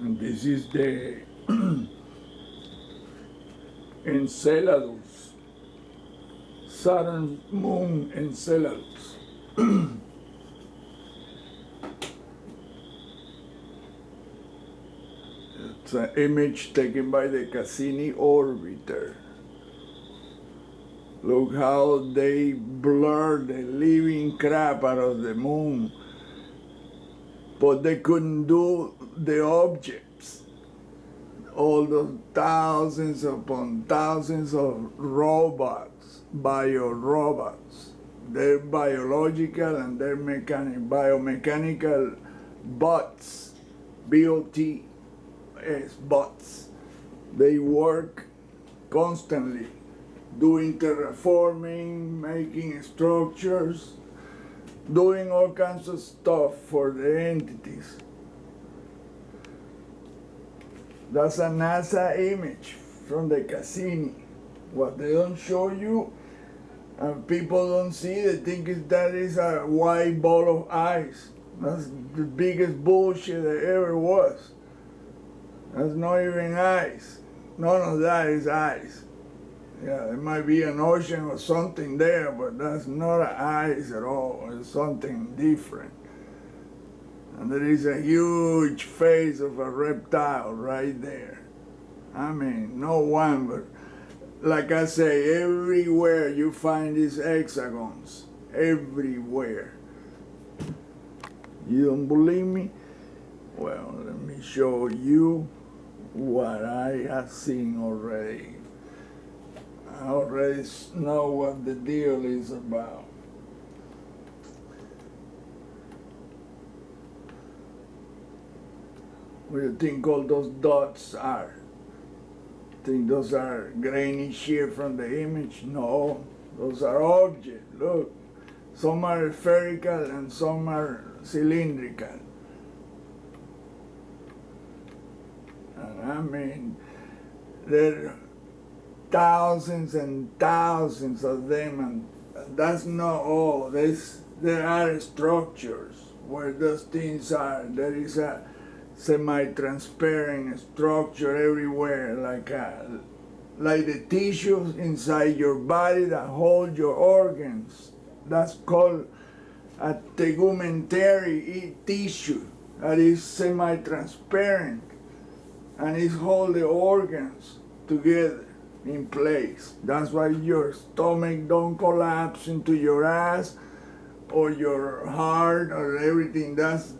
And this is the Enceladus, Saturn moon Enceladus. It's an image taken by the Cassini orbiter. Look how they blur the living crap out of the moon, but they couldn't do the objects. All those thousands upon thousands of robots, biorobots. They're biological and they're biomechanical bots, B-O-T-S, bots. They work constantly, doing terraforming, making structures, doing all kinds of stuff for the entities. That's a NASA image from the Cassini. What they don't show you and people don't see, they think that is a white ball of ice. That's the biggest bullshit there ever was. That's not even ice. None of that is ice. Yeah, there might be an ocean or something there, but that's not ice at all. It's something different. And there is a huge face of a reptile right there. I mean, no one, but like I say, everywhere you find these hexagons. Everywhere. You don't believe me? Well, let me show you what I have seen already. I already know what the deal is about. What do you think all those dots are? Think those are grainy shear from the image? No, those are objects. Look, some are spherical and some are cylindrical. And I mean, there are thousands and thousands of them, and that's not all. There are structures where those things are. There is a semi-transparent structure everywhere, like the tissues inside your body that hold your organs. That's called a tegumentary tissue that is semi-transparent and it holds the organs together in place. That's why your stomach don't collapse into your ass or your heart or everything. That's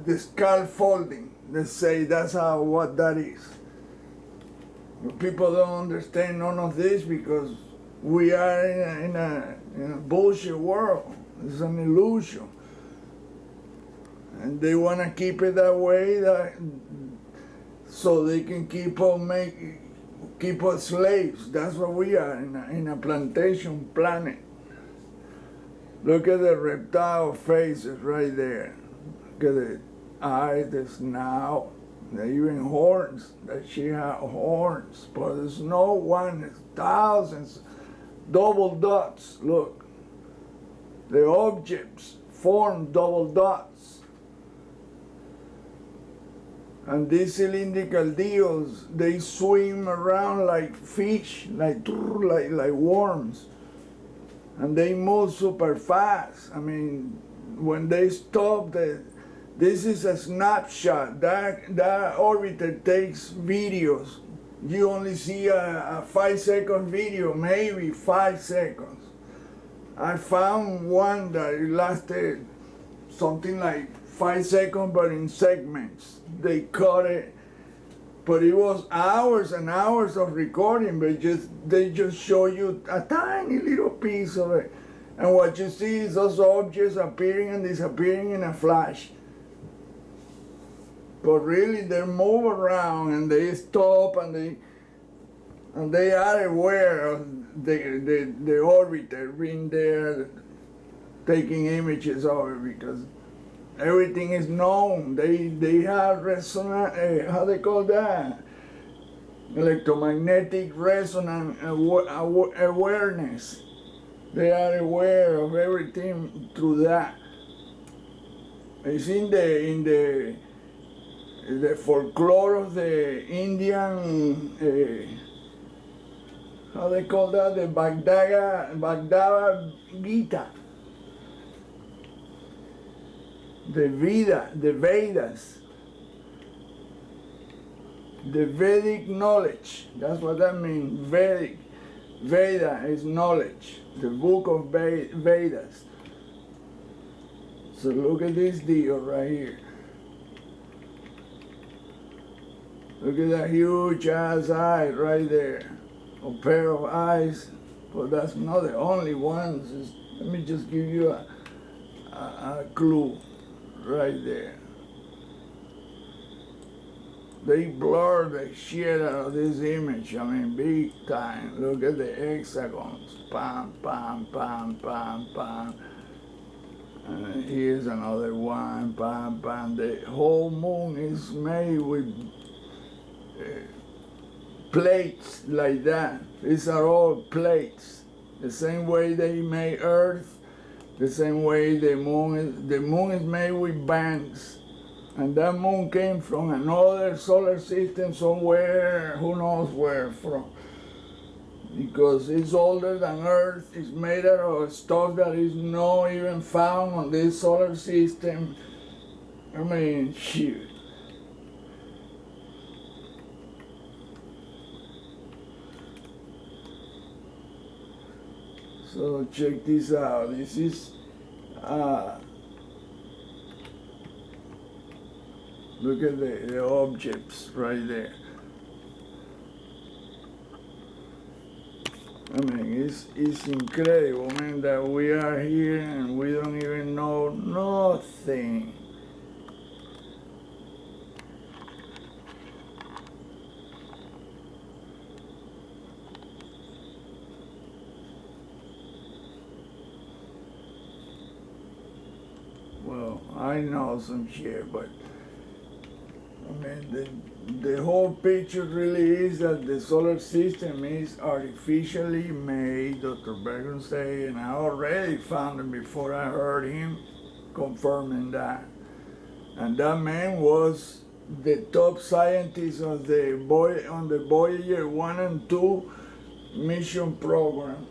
the scaffolding. Let's say that's what that is. People don't understand none of this because we are in a bullshit world. It's an illusion. And they want to keep it that way so they can keep us slaves. That's what we are, in a plantation planet. Look at the reptile faces right there. Look at the eyes, the snout, even horns. That she has horns, but there's no one. There's thousands, double dots. Look, the objects form double dots, and these cylindrical deals, they swim around like fish, like worms, and they move super fast. I mean, when they stop, this is a snapshot. That orbiter takes videos. You only see a 5-second video, maybe 5 seconds. I found one that lasted something like 5 seconds, but in segments. They cut it, but it was hours and hours of recording, but they just show you a tiny little piece of it. And what you see is those objects appearing and disappearing in a flash. But really, they move around and they stop and they are aware of the orbiter being there, taking images of it, because everything is known. They have resonance. How they call that? Electromagnetic resonance awareness. They are aware of everything through that. It's in the the folklore of the Indian, how they call that, the Bhagavad Gita, the Vedas, the Vedic knowledge. That's what that means. Veda is knowledge, the book of Vedas. So look at this deal right here. Look at that huge ass eye right there. A pair of eyes, but that's not the only ones. Let me just give you a clue right there. They blur the shit out of this image, I mean, big time. Look at the hexagons, pam, pam, pam, pam, pam. And here's another one, pam, pam. The whole moon is made with plates like that. These are all plates. The same way they made Earth, the same way the moon is made with bands. And that moon came from another solar system somewhere, who knows where from. Because it's older than Earth, it's made out of stuff that is not even found on this solar system. I mean, shit. So check this out. This is look at the objects right there. I mean, it's incredible, man, that we are here and we don't even know nothing. Well, I know some shit, but I mean, the whole picture really is that the solar system is artificially made, Dr. Bergen say, and I already found it before I heard him confirming that. And that man was the top scientist of on the Voyager 1 and 2 mission program.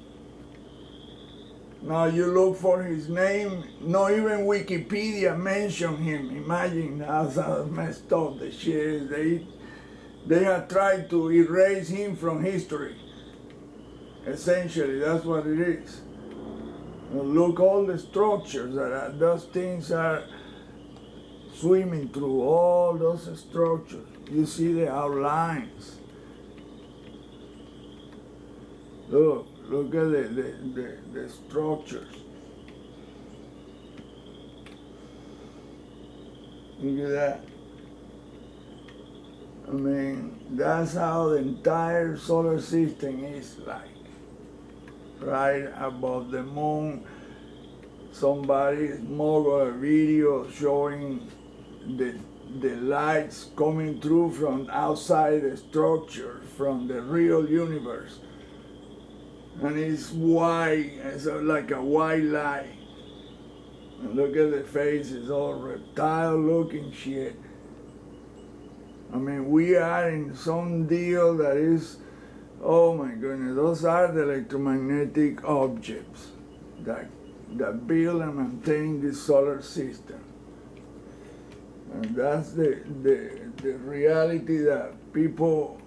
Now you look for his name, not even Wikipedia mentioned him. Imagine how messed up the shit is. They have tried to erase him from history. Essentially, that's what it is. Look all the structures that those things are swimming through, all those structures. You see the outlines. Look at the structures. Look at that. I mean, that's how the entire solar system is like. Right above the moon, somebody smuggled a video showing the lights coming through from outside the structure, from the real universe. And it's white, it's like a white light. And look at the face, it's all reptile looking shit. I mean, we are in some deal that is, oh my goodness, those are the electromagnetic objects that build and maintain the solar system. And that's the reality that people,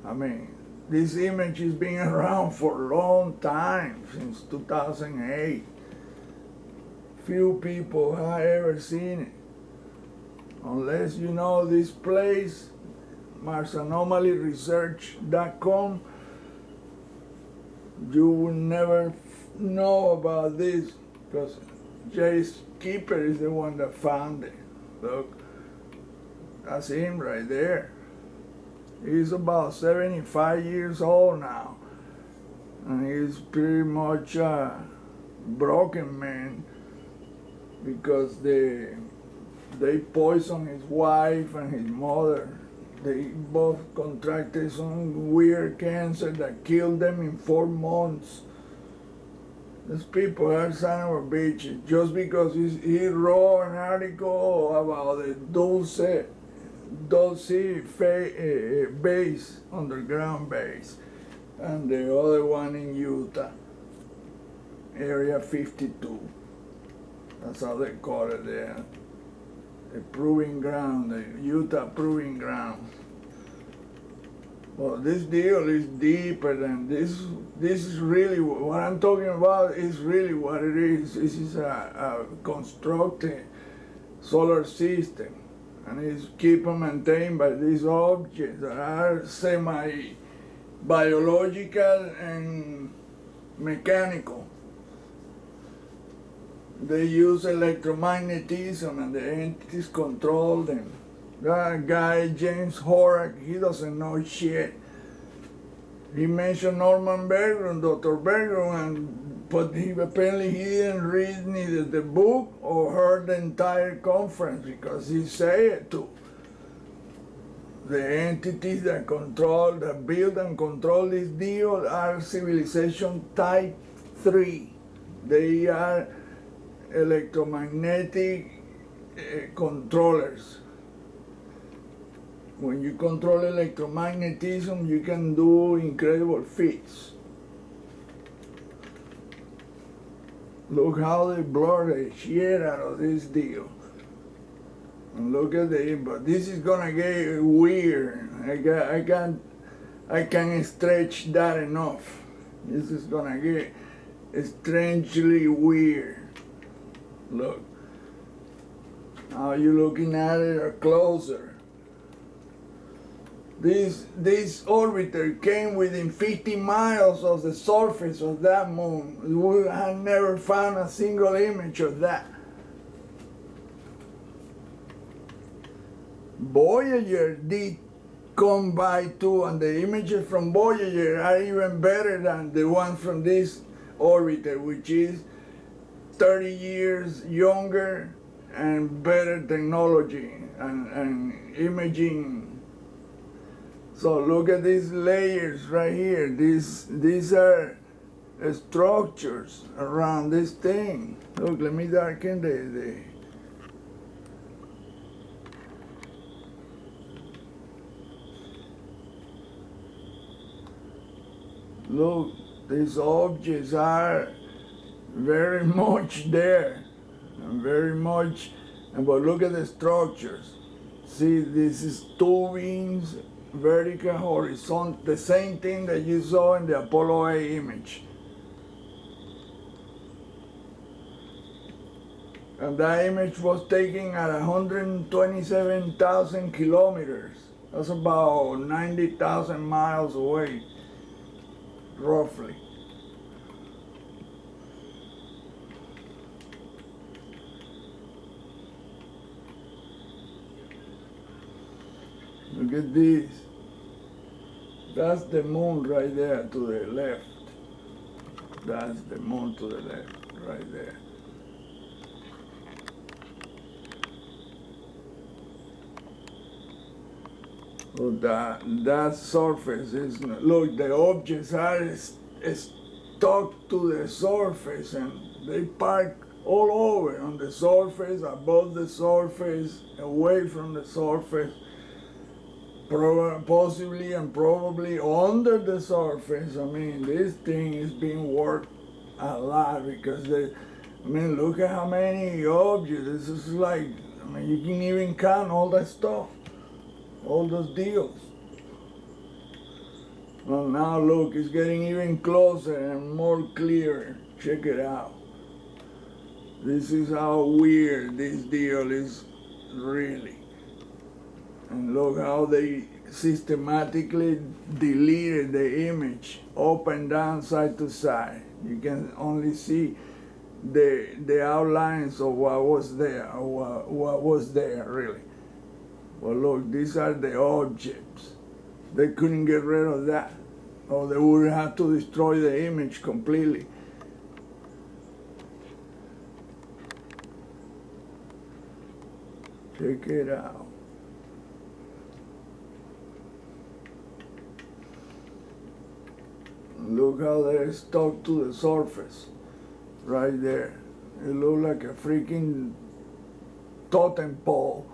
I mean, this image has been around for a long time, since 2008. Few people have ever seen it. Unless you know this place, MarsAnomalyResearch.com, you will never know about this, because Jay Skipper is the one that found it. Look, that's him right there. He's about 75 years old now, and he's pretty much a broken man, because they poisoned his wife and his mother. They both contracted some weird cancer that killed them in 4 months. These people are son of a bitch. Just because he wrote an article about the Dulce, base, underground base, and the other one in Utah, Area 52. That's how they call it there. The proving ground, the Utah proving ground. Well, this deal is deeper than this. This is really what I'm talking about. Is really what it is. This is a constructed solar system, and it's kept and maintained by these objects that are semi-biological and mechanical. They use electromagnetism, and the entities control them. That guy, James Horak, he doesn't know shit. He mentioned Norman Berggren, Dr. Berggren, but apparently he didn't read neither the book or heard the entire conference, because he said it too. The entities that build and control this deal are civilization type 3. They are electromagnetic controllers. When you control electromagnetism, you can do incredible feats. Look how they blur the shit out of this deal. And look at but this is gonna get weird. I can't stretch that enough. This is gonna get strangely weird. Look. Now you're looking at it or closer. This orbiter came within 50 miles of the surface of that moon. We had never found a single image of that. Voyager did come by too, and the images from Voyager are even better than the ones from this orbiter, which is 30 years younger and better technology and imaging. So look at these layers right here. These are structures around this thing. Look, let me darken the look, these objects are very much there, and very much, but look at the structures. See, this is tubings, vertical, horizontal, the same thing that you saw in the Apollo 8 image. And that image was taken at 127,000 kilometers. That's about 90,000 miles away, roughly. Look at this. That's the moon right there to the left. That's the moon to the left, right there. So that surface is, look, the objects are stuck to the surface, and they park all over, on the surface, above the surface, away from the surface, possibly and probably under the surface. I mean, this thing is being worked a lot, because look at how many objects. This is like, you can even count all that stuff, all those deals. Well, now look, it's getting even closer and more clear. Check it out. This is how weird this deal is, really. And look how they systematically deleted the image, up and down, side to side. You can only see the outlines of what was there, or what was there, really. Well, look, these are the objects. They couldn't get rid of that, or they would have to destroy the image completely. Check it out. Look how they're stuck to the surface, right there. It looks like a freaking totem pole.